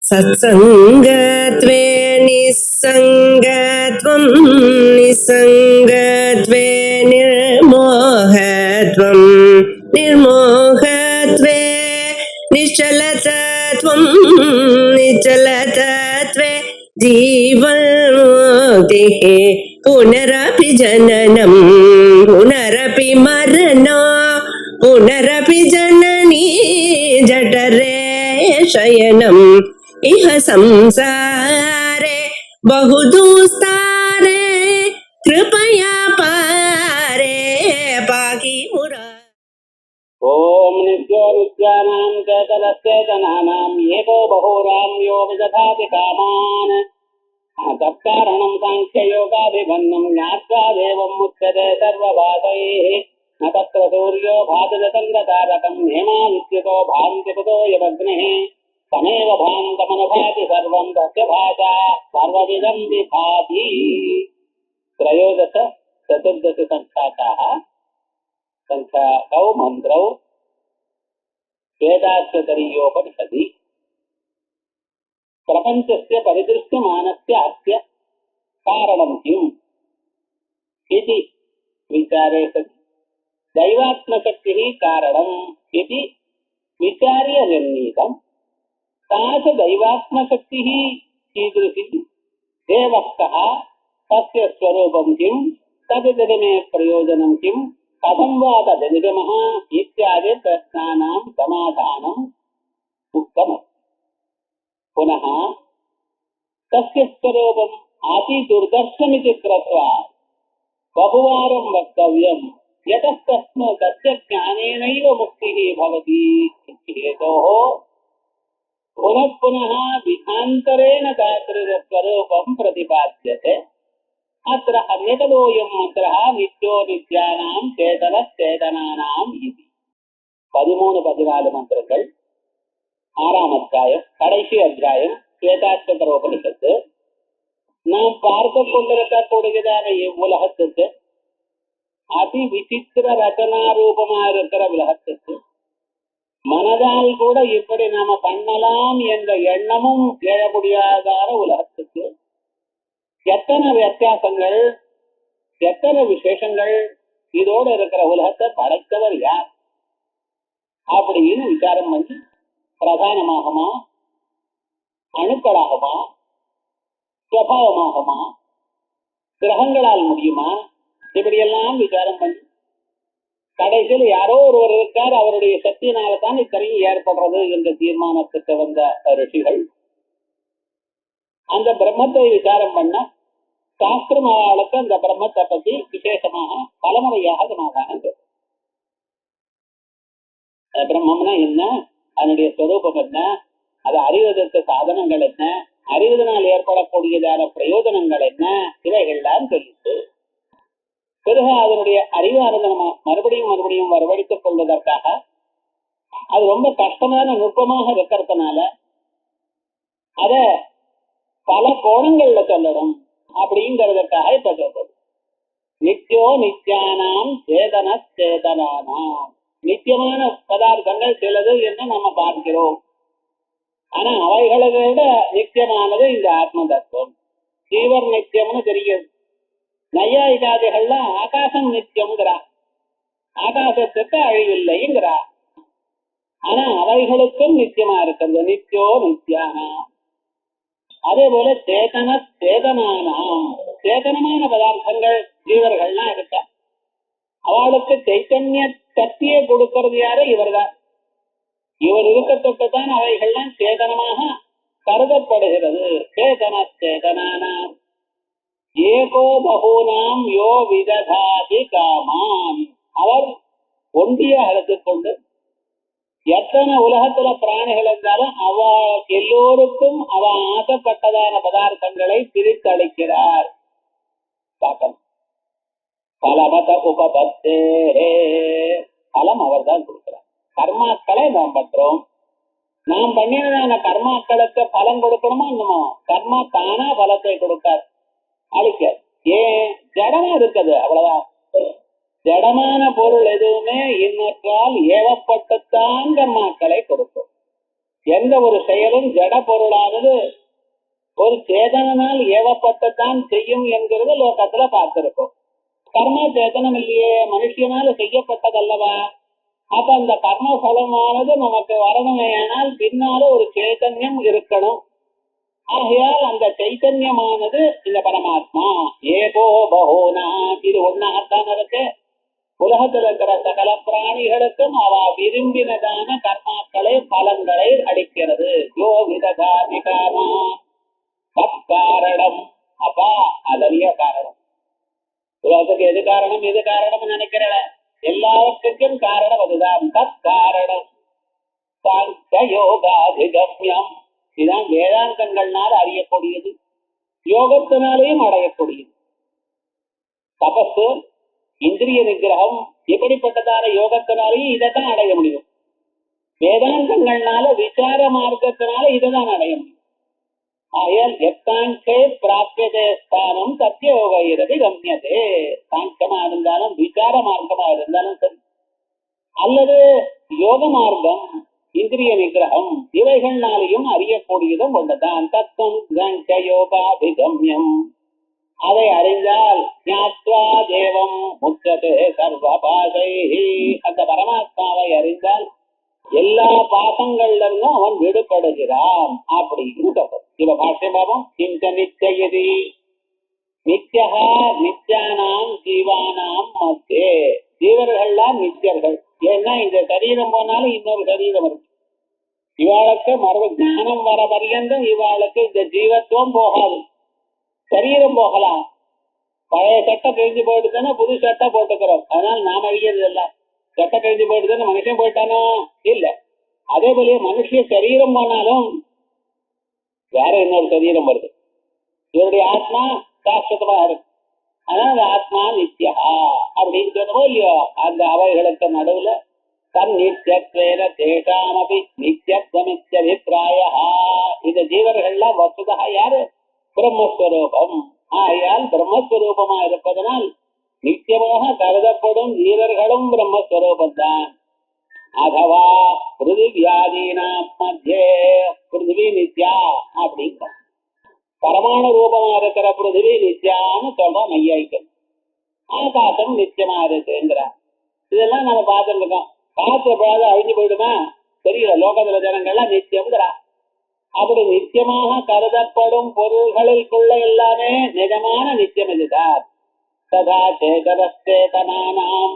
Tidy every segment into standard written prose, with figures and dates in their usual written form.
सत्सङ्गत्वे निस्सङ्गत्वं निस्सङ्गत्वे निर्मोहत्वं निर्मोहत्वे निश्चलतत्वं निश्चलतत्वे जीवन्मुक्तिः पुनरपि जननं पुनरपि मरणं पुनरपि जननी जठरे शयनम् इह संसारे बहुदुस्तारे कृपया पारे पाहि मुरारे। ओम नित्यो नित्यानां चेतनश्चेतनानां एको बहुरां यो विदधाति कामान् तत्कारणं साङ्ख्ययोगाभिबन्धं ज्ञात्वा देवं मुच्यते सर्वभागैः न तत्र सूर्यो भाति चन्द्रतारकं हेमादित्युतो भान्ति कुतो यमग्निः तमेव भान्तमनुभाति सर्वं तस्य भाषा सर्वविदं विभाति। त्रयोदश चतुर्दश संख्याकाः संख्याकौ मन्त्रौ वेदार्थतरीयोपनिषदि प्रपञ्चस्य परिदृश्यमानस्य अस्य कारणं किम् इति विचारे सति दैवात्मशक्तिः कारणम् इति विचार्य निर्णीतम्। सा च दैवात्मशक्तिः कीदृशी, देवः कः, तस्य स्वरूपं किम्, तद्जगमे प्रयोजनं किम्, कथं वा तद्निगमः इत्यादि प्रश्नानां समाधानम् उक्तमस्ति। पुनः तस्य स्वरूपम् अतिदुर्दर्शमिति कृत्वा बहुवारं वक्तव्यम्, यतः तस्य ज्ञानेनैव मुक्तिः भवति हेतोः पुनः पुनः विधान्तरेण तादृशस्वरूपं प्रतिपाद्यते। अत्र अन्यतमोऽयं मन्त्रः नित्यो नित्यानां चेतनश्चेतनानाम् इति 13-14 மந்திரங்கள் 6ஆம் அத்தியாயம் கடைசி அத்தியாயம் வேதாந்தோபனிஷத்து. நாம் பார்த்து கொண்டிருக்கக்கூடியதான இவ்வுலகத்துக்கு அதி விசித்திர ரச்சனா ரூபமா இருக்கிற உலகத்துக்கு மனதால் கூட இப்படி நாம பண்ணலாம் என்ற எண்ணமும் எழ முடியாதான உலகத்துக்கு எத்தனை வித்தியாசங்கள், எத்தனை விசேஷங்கள், இதோடு இருக்கிற உலகத்தை படைத்தவர் யார் அப்படின்னு விசாரம் பண்ணி பிரதானமாகுமா, அணுக்களாகுமா, சுவாவமாகுமா, கிரகங்களால் முடியுமா, இப்படியெல்லாம் விசாரம் பண்ணி கடைசியில் யாரோ ஒருவர் இருக்கார், அவருடைய சக்தியினால்தான் இத்தனையும் ஏற்படுறது என்ற தீர்மானத்துக்கு வந்த ரிஷிகள் அந்த பிரம்மத்தை விசாரம் பண்ண சாஸ்திரமாளுக்கு அந்த பிரம்மத்தை பற்றி விசேஷமாக பலமுறையாக சமாதானம். பிரம்மம்னா என்ன, அதனுடைய ஸ்வரூபம் என்ன, அதை அறிவதற்கு சாதனங்கள் என்ன, அறிவதனால் ஏற்படக்கூடியதான பிரயோஜனங்கள் என்ன, இவைகள்லாம் தெரியுது. பிறகு அதனுடைய அறிவானது நம்ம மறுபடியும் வரவழைத்துக் கொள்வதற்காக அது ரொம்ப கஷ்டமான நுட்பமாக இருக்கிறதுனால அத பல கோணங்கள்ல சொல்லணும் அப்படிங்கிறதுக்காக இப்ப சொல்றது. நித்தியோ நித்தியானாம் சேதன சேதனானாம், நித்தியமான பதார்த்தங்கள் சிலது என்று நம்ம பார்க்கிறோம். ஆனா அவைகளை விட நித்தியமானது இந்த ஆத்ம தத்துவம். ஜீவர் நித்தியம்னு தெரியுது. நையாயிகாதிகள்லாம் ஆகாசம் நித்தியம்ங்கிறா, ஆகாசத்துக்கு அழிவில்லைங்கிறா. ஆனா அவைகளுக்கும் நித்தியமா இருக்கிறது நித்தியோ நித்தியானா. அதே போல சேதன சேதனானாம், சேதனமான பதார்த்தங்கள் ஜீவர்கள்லாம் இருக்கா. அவளுக்கு சைத்தன்ய சக்தியை கொடுக்கிறது யாரு, இவர்தான். இவர் இருக்கத்தொட்டுதான் அவைகள்லாம் சேதனமாக கருதப்படுகிறது. சேதன சேதனானாம் ஏகோ பகூனாம் யோ விததாதி காமான், அவர் ஒன்றிய எடுத்துக்கொண்டு எத்தனை உலகத்துல பிராணிகள் இருந்தாலும் அவ எல்லோருக்கும் அவ ஆசைப்பட்டதான பதார்த்தங்களை பிரித்தளிக்கிறார். பலமத உபபத்தே, பலம் அவர் தான் கொடுக்கிறார். கர்மாக்களை நாம் பண்றோம், நாம் பண்ணினதான கர்மாக்களுக்கு பலம் கொடுக்கணுமா இன்னுமோ, கர்மா தானா பலத்தை கொடுக்கார், அழிக்க. ஏன், ஜடமா இருக்குது, அவ்வளவுதான். ஜடமான பொருள் எதுவுமே இன்னொற்றால் ஏவப்பட்டுத்தான் கர்மாக்களை கொடுக்கும். எந்த ஒரு செயலும் ஜட பொருளானது ஒரு சேதனால் ஏவப்பட்டுத்தான் செய்யும் என்கிறது லோகத்துல பார்த்திருக்கோம். கர்ம சேதனம் இல்லையே, மனுஷனால செய்யப்பட்டதல்லவா. அப்ப அந்த கர்ம பலமானது நமக்கு வரணுமேயானால் பின்னால ஒரு சைத்தன்யம் இருக்கணும். ஆகையால் அந்த சைத்தன்யமானது இந்த பரமாத்மா ஏகோ பகோனா, இது ஒன்னாகத்தான் இருக்கு. உலகத்தில் இருக்கிற சகல பிராணிகளுக்கும் அவ விரும்பினதான கர்மாக்களை பலன்களை அளிக்கிறது. யோ விதகாரிகாமா தற்காரணம். அப்பா அதறிய காரணம். உலகத்துக்கு எது காரணம் எது காரணம் நினைக்கிற எல்லாவற்றுக்கும் காரணம் அதுதான். தற்காரணம் யோகாதிகம்யம். இதுதான் வேதாந்தங்கள்னால அறியக்கூடியது, யோகத்தினாலேயும் அடையக்கூடியது. தபசு, இந்திரிய நிகிரகம், இப்படிப்பட்டதான யோகத்தினாலேயும் இதைத்தான் அடைய முடியும். வேதாந்தங்கள்னால விசார மார்க்கத்தினால இதைதான் அடைய முடியும். ஆயால் எத்தாங்கே பிராப்தியதே ஸ்தானம் சத்தியோக இரதி கம்யதே. சாங்கியமா இருந்தாலும் விசார மார்க்கமா இருந்தாலும் சரி, அல்லது யோக மார்க்கம், இந்திரிய நிகிரகம், இவைகள்னாலையும் அறியக்கூடியதும் ஒன்றுதான். தத்துவம் யோகாதிகம்யம். அதை அறிந்தால் ஞாத்வா தேவம் முக்ததே சர்வபாதை. அந்த பரமாத்மாவை அறிந்தால் எல்லா பாசங்கள்ல இருந்தும் அவன் விடுபடுகிறான் அப்படின்னு சொல்றது. இவ பாஷ்யம் பாவம். கிஞ்ச நிச்சயதி நித்யஹா நித்யானாம் ஜீவானாம் மத்தியே. ஜீவர்கள்லாம் நித்தியர்கள். ஏன்னா இந்த சரீரம் போனாலும் இன்னொரு சரீரம் இருக்கு. இவாளுக்கு மர்வ ஞானம் வர பரியந்தம் இவாளுக்கு இந்த ஜீவத்துவம் போகாது. சரீரம் போகலாம். பழைய சட்டை கிழிஞ்சு போயிட்டுதானே புது சட்டை போட்டுக்கிறோம். அதனால நாம் அழியறது இல்ல. சட்டை கிழிஞ்சு போயிட்டுதானே மனுஷன் போயிட்டானோ இல்ல. அதே போல மனுஷ சரீரம் போனாலும் வேற இன்னொரு சரீரம் வருது. இவருடைய ஆத்மா சாஸ்வதமா இருக்கு. அதனால ஆத்மா நித்யா அப்படின்னு சொன்னமோ இல்லையோ, அந்த அவைகளுக்கு நடுவுல தன் நித்தியத்வேன தேசாமபி நித்தியத்வமித்யபிப்ராய. இந்த ஜீவர்கள்லாம் வசுதா யாரு? பிரம்மஸ்வரூபம். ஆகையால் பிரம்மஸ்வரூபமா இருப்பதனால் நித்தியமாக கருதப்படும் ஜீவர்களும் பிரம்மஸ்வரூபம் தான். அதவா பிருதிவியாதீனாம் மத்தியே பிருத்திவி நித்யா அப்படிங்கிற பரமாணு ரூபமா இருக்கிற பிருத்திவி நித்யான்னு சொல்றோம் நையாயிக்கம். ஆகாசம் நித்தியமா இருக்குங்கிற இதெல்லாம் நம்ம பார்த்துட்டு இருக்கோம். காற்று போது அழிஞ்சு போயிடுமா தெரியல. லோகத்துல ஜனங்கள்லாம் நித்தியம்ங்கிறா. அப்படி நித்தியமாக கருதப்படும் பொருள்களுக்குள்ள எல்லாமே நிஜமான நித்தியம் இதுதான். ததா சேதனஸ்தேதனானாம்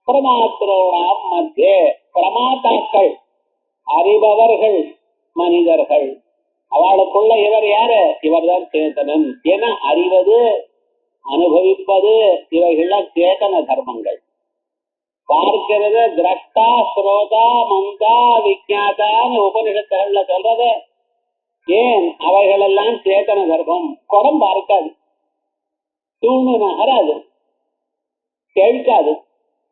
பிரமாத்ரோணாம் மத்தியே. பிரமாத்தாக்கள், அறிபவர்கள், மனிதர்கள், அவளுக்குள்ள இவர் யாரு? இவர்தான் சேதனன். என அறிவது, அனுபவிப்பது இவைகள்லாம் சேதன தர்மங்கள். பார்க்கிறது திரஷ்டா ஸ்ரோதா மந்தா விஜாதான்னு உபனிஷத்துகள்ல சொல்றது. ஏன்? அவைகள் எல்லாம் சேதன தர்மம். குடம் பார்க்காது, தூணு நகராது, கேட்காது.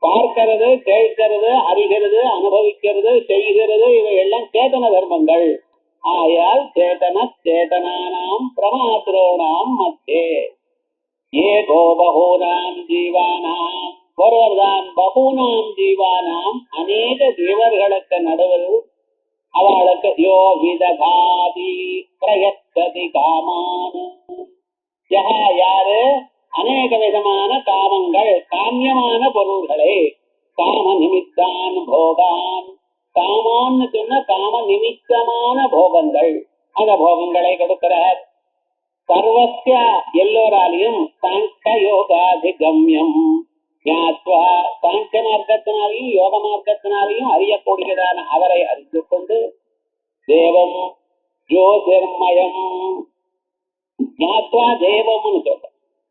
பார்க்கிறது, கேட்கிறது, அறிகிறது, அனுபவிக்கிறது, செய்கிறது, இவை எல்லாம் சேதன தர்மங்கள். ஆயால் சேதன சேதனானாம் பிரமாத்ரோணாம் மத்தியே ஏகோ பகூனாம் ஜீவானாம். ஒருவர்தான் பகூனாம் ஜீவானாம், அநேக ஜீவர்களுக்கு நடுவில் அவளுக்கு யோ விதகாதி பிரயத்ததி காமான். யாரு அநேக விதமான காமங்கள், காமியமான பொருள்களை, காம நிமித்தான் போகான். காமான்னு சொன்ன காம நிமித்தமான போகங்கள், அந்த போகங்களை கொடுக்கிறார். சர்வஸ்ய எல்லோராலையும் சாங்கிய யோகாதிகம்யம் ஞாத்வா. சாங்கிய மார்க்கத்தினாலையும் யோக மார்க்கத்தினாலையும் அறியக்கூடியதான அவரை அறிந்து கொண்டு தேவம் ஜோதிர்மயம் ஞாத்வா தேவம்னு சொல்ற.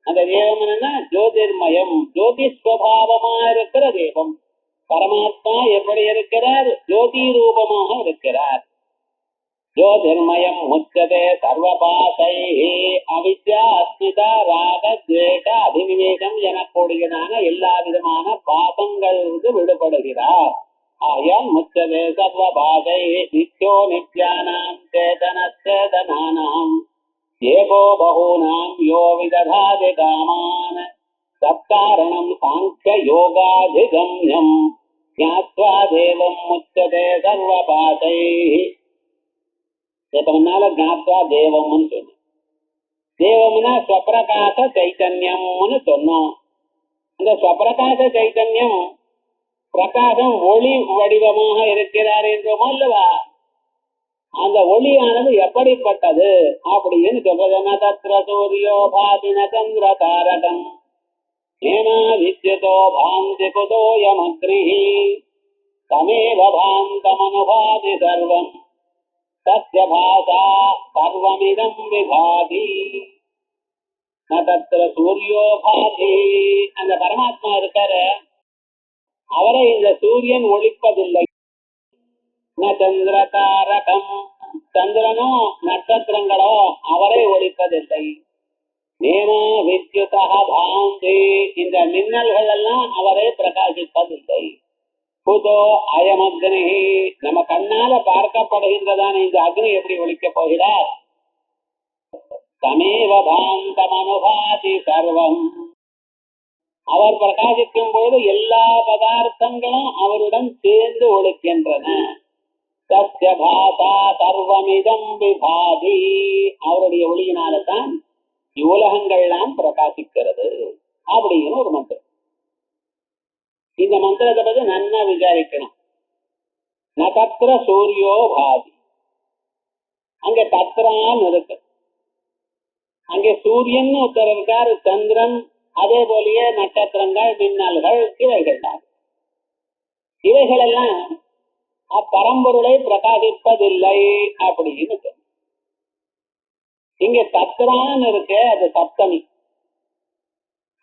அந்த தேவம் என்னன்னா ஜோதிர்மயம், ஜோதிஸ்வபாவமா இருக்கிற தேவம். பரமாத்மா எப்படி இருக்கிறார்? ஜோதி ரூபமாக இருக்கிறார். ஜோதிர்மயம் முச்சதே சர்வபாசை. அவித்யா அஸ்மிதா ராக துவேஷ அபிவிவேகம் எனக்கூடியதான எல்லா விதமான பாபங்களுக்கு விடுபடுகிறார். ஆயால் முச்சதே சர்வபாசை நித்யோ நித்யானாம் சேதனச்சேதனானாம் ஏகோ பகூனாம் யோ விததாதி காமான் தற்காரணம் சாங்கிய யோகாதிகம்யம் ஞாத்வா தேவம் முச்சதே சர்வபாசை. இப்ப முன்னால ஜாத்வா தேவம்னு சொன்னோம். தேவம்னா ஸ்வப்பிரகாச சைத்தன்யம்னு சொன்னோம். இந்த ஸ்வப்பிரகாச சைத்தன்யம் பிரகாசம் ஒளி வடிவமாக இருக்கிறார் என்றோமோ அல்லவா? அந்த ஒளியானது எப்படிப்பட்டது அப்படின்னு சொல்றது. தத்ர சூரியோ பாதின சந்திர தாரகம் ஏனா வித்யுதோ பாந்தி குதோயமக்னி தமேவ பாந்தமனுபாதி சர்வம் தஸ்ய பாசா சர்வமிதம் விபாதி. தத்ர சூரியோ பாதி, அந்த பரமாத்மா இருக்காரு, அவரை இந்த சூரியன் ஒழிப்பதில்லை. சந்திர தாரகம், சந்திரனோ நட்சத்திரங்களோ அவரை ஒழிப்பதில்லை. நேமா வித்யுதா பாந்தி, இந்த மின்னல்கள் எல்லாம் அவரை பிரகாசிப்பதில்லை. புதோ அயம் அக்னி, நம்ம கண்ணால பார்க்கப்படுகின்றதான இந்த அக்னி எப்படி ஒழிக்க போகிறார்? தமேவ பாந்தம் அனுபாதி சர்வம், அவர் பிரகாசிக்கும் பொழுது எல்லா பதார்த்தங்களும் அவருடன் சேர்ந்து ஒழிக்கின்றன. சத்ய பாசா சர்வமிதம் விபாதி, அவருடைய ஒளியினால்தான் உலகங்கள்லாம் பிரகாசிக்கிறது அப்படின்னு ஒரு மந்திரம். இந்த மந்திரத்தை பத்தி நன்னா விசாரிக்கணும். நகத்திர சூரியோ பாதி, அங்க தத்ரான் இருக்கு. அங்கே சூரியன் ஒருத்தர் இருக்கார், சந்திரன், அதே போலயே நட்சத்திரங்கள், மின்னல்கள், இவைகள் தான். இவைகள் எல்லாம் அப்பரம்பொருளை பிரகாசிப்பதில்லை அப்படின்னு சொல்ல. இங்க தத்ரான் இருக்கு, அது சப்தமி.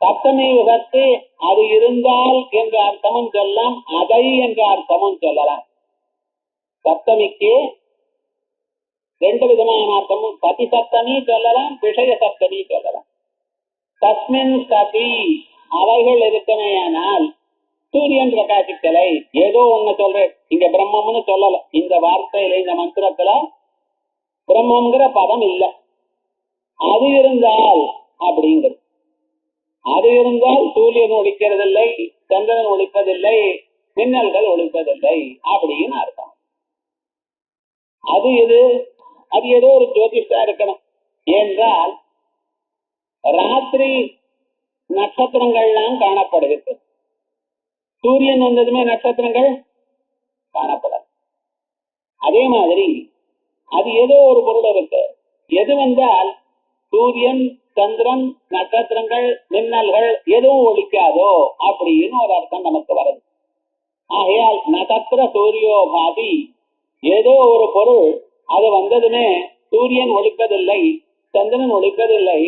சப்தமி விபத்து அது இருந்தால் என்ற அர்த்தமும் சொல்லலாம், அதை என்ற அர்த்தமும் சொல்லலாம். சப்தமிக்கு ரெண்டு விதமான அர்த்தமும், சதி சப்தமி சொல்லலாம், விஷய சப்தமி சொல்லலாம். தஸ்மின் சதி, அவைகள் இருக்கணையானால் சூரியன் பிரகாசிக்கலை. ஏதோ ஒண்ணு சொல்றேன், இங்க பிரம்மம்னு சொல்லல. இந்த வார்த்தையில, இந்த மந்திரத்துல பிரம்மங்கிற பதம் இல்லை. அது இருந்தால் அப்படிங்கிறது, அது இருந்தால் சூரியன் ஒழிக்கிறதில்லை, சந்திரன் ஒழிப்பதில்லை, மின்னல்கள் ஒழிப்பதில்லை அப்படின்னு அர்த்தம். அது எது? அது ஏதோ ஒரு ஜோதிஷா இருக்கணும். என்றால் ராத்திரி நட்சத்திரங்கள்லாம் காணப்படுகிறது, சூரியன் வந்ததுமே நட்சத்திரங்கள் காணப்படாது. அதே மாதிரி அது ஏதோ ஒரு பொருள் இருக்கு. எது வந்தால் சூரியன், சந்திரன், நட்சத்திரங்கள், மின்னல்கள் எதுவும் ஒழிக்காதோ அப்படின்னு ஒரு அர்த்தம் நமக்கு வருது. ஆகையால் நட்சத்திர சூரியோ பாதி, ஏதோ ஒரு பொருள் அது வந்ததுமே சூரியன் ஒழிப்பதில்லை, சந்திரன் ஒழிப்பதில்லை,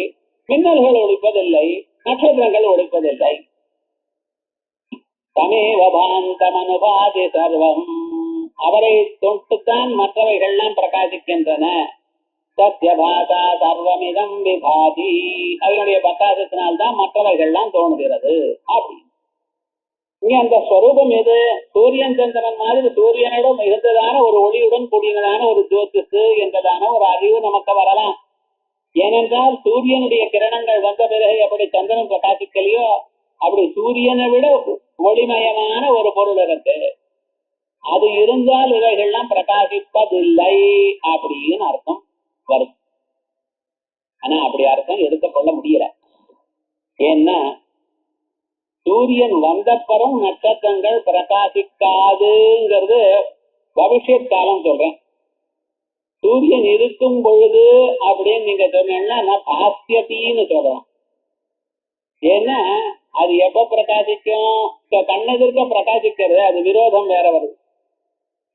மின்னல்கள் ஒழிப்பதில்லை, நட்சத்திரங்கள் ஒழிப்பதில்லை. தமேவ பாந்தம் அனுபாதி சர்வம், அவரை தொட்டுத்தான் மற்றவைகள்லாம் பிரகாசிக்கின்றன. சத்ய பாசா சர்வமிதம் விபாதி, அதனுடைய பிரகாசத்தினால்தான் மற்றவைகள்லாம் தோணுகிறது. அப்படி இங்க அந்த ஸ்வரூபம் எது? சூரியன் சந்திரன் மாதிரி சூரியனோட மிகுந்ததான ஒரு ஒளியுடன் கூடியதான ஒரு ஜோதிஷு என்பதான ஒரு அறிவு நமக்கு வரலாம். ஏனென்றால் சூரியனுடைய கிரணங்கள் வந்த பிறகு எப்படி சந்திரன் பிரகாசிக்கலையோ அப்படி சூரியனை விட ஒளிமயமான ஒரு பொருள் இருக்கு. அது இருந்தால் இவைகள்லாம் பிரகாசிப்பதில்லை அப்படின்னு அர்த்தம் வருது. ஆனா அப்படி அர்த்தம் எடுத்துக்கொள்ள முடியல. ஏன்னா சூரியன் வந்தப்பறம் நட்சத்திரங்கள் பிரகாசிக்காதுங்கிறது பவிஷ்யத் காலம் சொல்றேன். சூரியன் இருக்கும் பொழுது அப்படின்னு நீங்க சொன்னீங்கன்னா பாஸ்யத்தின்னு சொல்றோம். ஏன்னா அது எப்ப பிரகாசிக்கும்? கண்ணெதிர்க்க பிரகாசிக்கிறது, அது விரோதம் வேற வருது.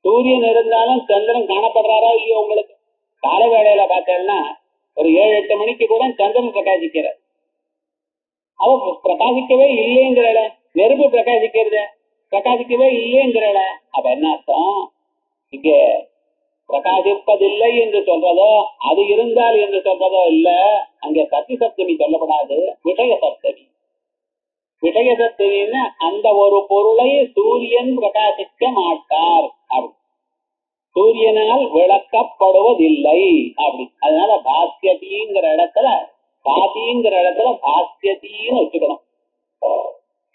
சூரியன் இருந்தாலும் சந்திரன் காணப்படுறாரா இல்லையோ? உங்களுக்கு காலை வேளையில பார்த்தேன்னா ஒரு 7-8 மணிக்கு கூட சந்திரன் பிரகாசிக்கிறார். அவ பிரகாசிக்கவே இல்லைங்கிறல, நெருப்பு பிரகாசிக்கவே இல்லைங்கிறல. அப்ப என்ன அர்த்தம்? இங்க பிரகாசிப்பதில்லை என்று சொல்றதோ அது இருந்தால் என்று சொல்றதோ இல்ல. அங்க சத்தி சப்தமி சொல்லப்படாது, விஷய சப்தமி. விஷய சப்தமின்னா அந்த ஒரு பொருளை சூரியன் பிரகாசிக்க மாட்டார், அப்படி சூரியனால் விளக்கப்படுவதில்லை அப்படி. அதனால பாஸ்யதிங்கிற இடத்துல பாஸ்யத்தின்னு வச்சுக்கணும்.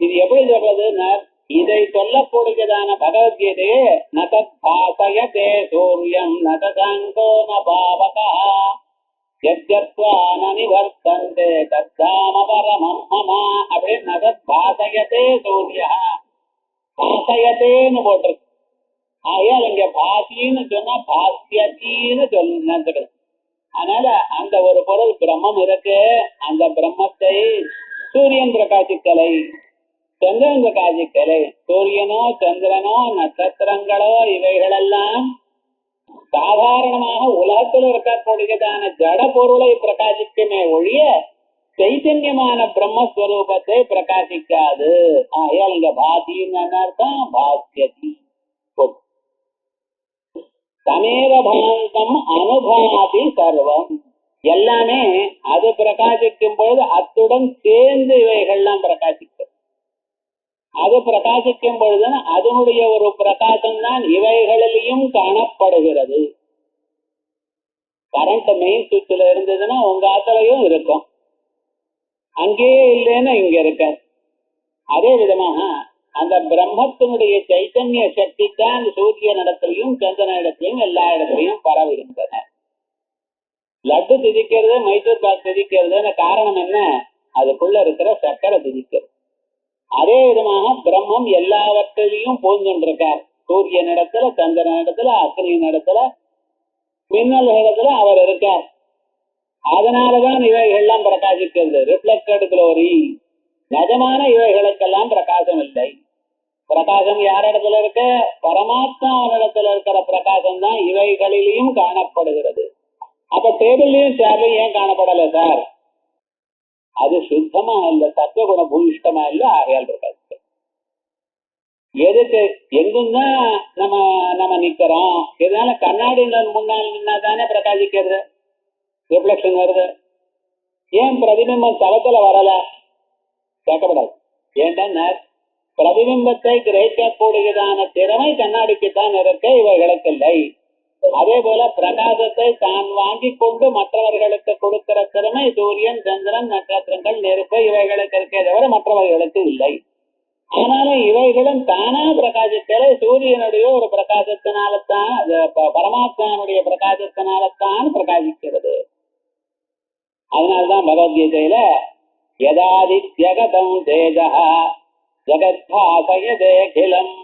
இது எப்படி சொல்றதுன்னா, இதை சொல்லக்கூடியதான பகவத்கீதையே நதத் பாசயதே சூரியம் நதசங்கோ ந நிவர்த்தந்தே தத்தாம பரமம் மம அப்படின்னு பாசயத்தே சூரியா பாசயத்தேன்னு போட்டிருக்கு. ஆகையால் இங்க பாசின்னு சொன்னா பாசியத்தின்னு சொல்லுங்க. அதனால அந்த ஒரு பொருள் பிரம்மம் இருக்கு. அந்த பிரம்மத்தை சூரியன் பிரகாசிக்கலை, சந்திரன் பிரகாசிக்கலை. சூரியனோ சந்திரனோ நட்சத்திரங்களோ இவைகளெல்லாம் சாதாரணமாக உலகத்தில் இருக்கக்கூடியதான ஜட பொருளை பிரகாசிக்குமே ஒழிய சைத்தன்யமான பிரம்மஸ்வரூபத்தை பிரகாசிக்காது. ஆகையால் இங்க பாசின்னு அர்த்தம் பாசியதி. தமேவ பாந்தம் அனுபாதி சர்வம். எல்லாமே அது பிரகாசிக்கும் பொழுது அத்துடன் சேர்ந்து இவைகள்லாம் பிரகாசிக்கும். அது பிரகாசிக்கும் பொழுது அதனுடைய ஒரு பிரகாசம் தான் இவைகளிலையும் காணப்படுகிறது. கரண்ட் மெயின் சுவிட்சில் இருந்ததுன்னா உங்க ஆத்திலையும் இருக்கும், அங்கேயே இல்லைன்னா இங்க இருக்க. அதே விதமாக அந்த பிரம்மத்தினுடைய சைத்தன்ய சக்தி தான் சூரியன் இடத்திலையும் சந்திரன இடத்திலையும் எல்லா இடத்திலையும் பரவுகின்றன. லட்டு திதிக்கிறது, மைசூர் பாக் திதிக்கிறதுன்னு காரணம் என்ன? அதுக்குள்ள இருக்கிற சக்கரை திதிக்கிறது. அதே விதமாக பிரம்மம் எல்லாவற்றிலையும் போந்துருக்கார். சூரியன் இடத்துல, சந்திரன் இடத்துல, அக்னியின் இடத்துல, மின்னல் இடத்துல அவர் இருக்கார். அதனாலதான் இவைகள்லாம் பிரகாசிக்கிறது. Reflected glory. நிஜமான இவைகளுக்கெல்லாம் பிரகாசம் இல்லை. பிரகாசம் யார் இடத்துல இருக்க? பரமாத்மாவிடத்துல இருக்கிற பிரகாசம் தான் இவைகளிலையும் காணப்படுகிறது. அப்ப டேபிள்லயும் சேர்லையும் ஏன் காணப்படல சார்? அது சுத்தமா இல்ல, சத்துவகுண பூயிஷ்டமா இல்ல, ஆகையால் இருக்காது. எதுக்கு எங்கும்தான் நம்ம நிக்கிறோம். இதனால கண்ணாடி முன்னால் நின்னா தானே பிரகாசிக்கிறது, ரிஃப்ளெக்ஷன் வருது. ஏன் பிரதிபிம்பம் சவத்துல வரல? கேட்கப்படாது. ஏன்னா பிரதிபிம்பத்தை கிரகிக்கக்கூடியதான திறமை கண்ணாடிக்குத்தான் இருக்க, இவைகளுக்கு இல்லை. அதே போல பிரகாசத்தை தான் வாங்கி கொண்டு மற்றவர்களுக்கு கொடுக்கிற திறமை சூரியன், சந்திரன், நட்சத்திரங்கள், நெருப்பு இவைகளுக்கு இருக்கே தவிர மற்றவர்களுக்கு இல்லை. ஆனாலும் இவைகளும் தானா பிரகாசிக்கிற சூரியனுடைய ஒரு பிரகாசத்தினால்தான், பரமாத்மாவுடைய பிரகாசத்தினால்தான் பிரகாசிக்கிறது. அதனால்தான் பகவத்கீதையில யதாதித்யகதம் தேஜः ஜகத்பாசயதேகிலம்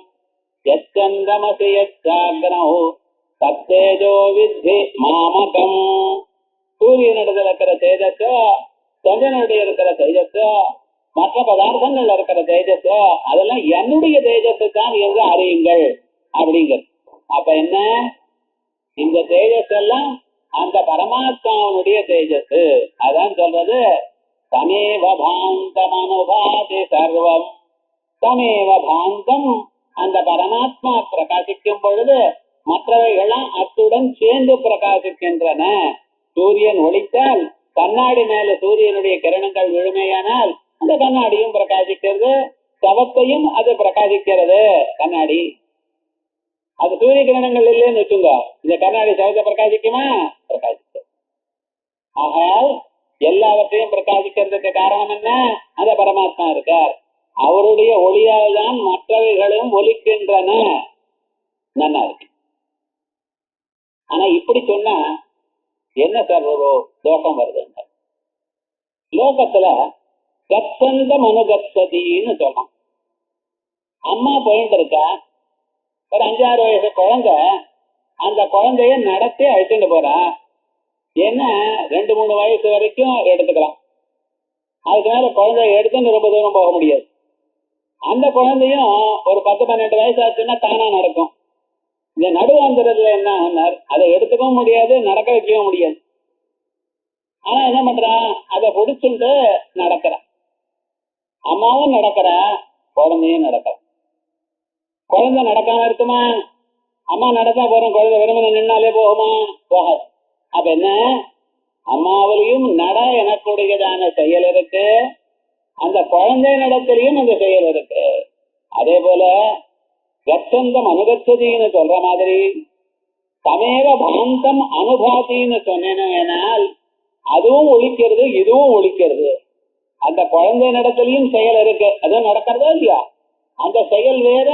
யச்சந்திரமசி யச்சாக்னௌ தத்தேஜோ வித்தி மாமகம். சூரியனிடத்தில் இருக்கிற தேஜஸோ, சந்திரனுடைய இருக்கிற தேஜஸோ, மற்ற பதார்த்தங்கள் இருக்கிற தேஜஸோ அதெல்லாம் என்னுடைய தேஜஸு தான் என்று அறியுங்கள் அப்படிங்கிறது. அப்ப என்ன? இந்த தேஜஸ் எல்லாம் அந்த பரமாத்மாவுடைய தேஜஸ். அதான் சொல்றது தமேவ பாந்தம் அனுபாதி சர்வம். தமேவ பாந்தம், அந்த பரமாத்மா பிரகாசிக்கும் பொழுது மற்றவைகள்லாம் அத்துடன் சேர்ந்து பிரகாசிக்கின்றன. சூரியன் ஒளித்தால் கண்ணாடி மேல சூரியனுடைய கிரணங்கள் விழுமையானால் அந்த கண்ணாடியும் பிரகாசிக்கிறது, சவத்தையும் அது பிரகாசிக்கிறது. கண்ணாடி அது சூரிய கிரணங்கள் இல்லைன்னு வச்சுங்க, இந்த கண்ணாடி சவத்தை பிரகாசிக்குமா? பிரகாசிக்கும். ஆக எல்லாவற்றையும் பிரகாசிக்கிறதுக்கு காரணம் என்ன? அந்த பரமாத்மா இருக்கார். அவருடைய ஒளியால் தான் மற்றவைகளும் ஒலிக்கின்றன. நல்லா இருக்கு. ஆனா இப்படி சொன்னா என்ன சார் ஒரு தோஷம் வருதுங்க? லோகத்துல கச்சந்தம் அனுகச்சதின்னு சொல்லலாம். அம்மா போயிட்டு இருக்கா, ஒரு 5-6 வயசு குழந்தை, அந்த குழந்தைய நடத்தி அழைச்சிட்டு போறா. ஏன்னா 2-3 வயசு வரைக்கும் எடுத்துக்கலாம், அதுக்கு மேல குழந்தைய எடுத்துன்னு ரொம்ப தூரம் போக முடியாது. அந்த குழந்தையும் ஒரு 10-12 வயசு ஆச்சுன்னா தானா நடக்கும். இந்த நடுவாந்திரத்துல என்ன ஆனார், அதை எடுத்துக்கவும் முடியாது, நடக்க வைக்கவும் முடியாது. ஆனா என்ன பண்றான், அதை பிடிச்சுட்டு நடக்கிறான். அம்மாவும் நடக்கிறா, குழந்தையும் நடக்கிற. குழந்தை நடக்காம இருக்குமா? அம்மா நடந்தா போறோம், குழந்தை வெறுமனை நின்னாலே போகுமா? போகாது. அப்ப என்ன, அம்மாவிலையும் நட எனக்கூடியதான செயல் இருக்கு, அந்த குழந்தை நடத்திலையும் அந்த செயல் இருக்கு. அதே போல கச்சந்தம் அனுகச்சதின்னு சொல்ற மாதிரி தமேவ பாந்தம் அனுபாதின்னு சொன்னால் அதுவும் ஒழிக்கிறது, இதுவும் ஒழிக்கிறது. அந்த குழந்தை நடத்திலையும் செயல் இருக்கு, அதுவும் நடக்கிறதா இல்லையா? அந்த செயல் வேற,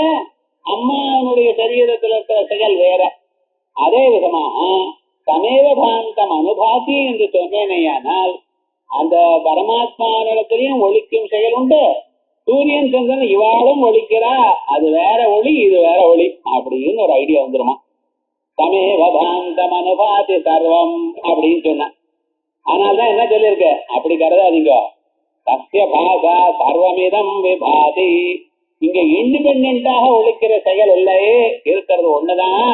அம்மாவுடைய சரீரத்தில் இருக்கிற செயல் வேற. அதே விதமாக சமேவபாந்தம் அனுபாதி என்று சொன்னேனையானால் அந்த பரமாத்மாவிடத்திலையும் ஒளிக்கும் செயல் உண்டு. சூரியன் சந்திரன் இவாளும் ஒளிக்கிறா, அது வேற ஒளி இது வேற ஒளி அப்படின்னு ஒரு ஐடியா வந்துருமா. சமேவபாந்தம் அனுபாதி சர்வம் அப்படின்னு சொன்ன. அதனால்தான் என்ன சொல்லியிருக்க, அப்படி கருதாதீங்க. சத்திய பாசா சர்வமிதம் விபாதி. இங்க இண்டிபெண்டாக ஒழிக்கிற செயல் இல்லையே, இருக்கிறது ஒண்ணுதான்.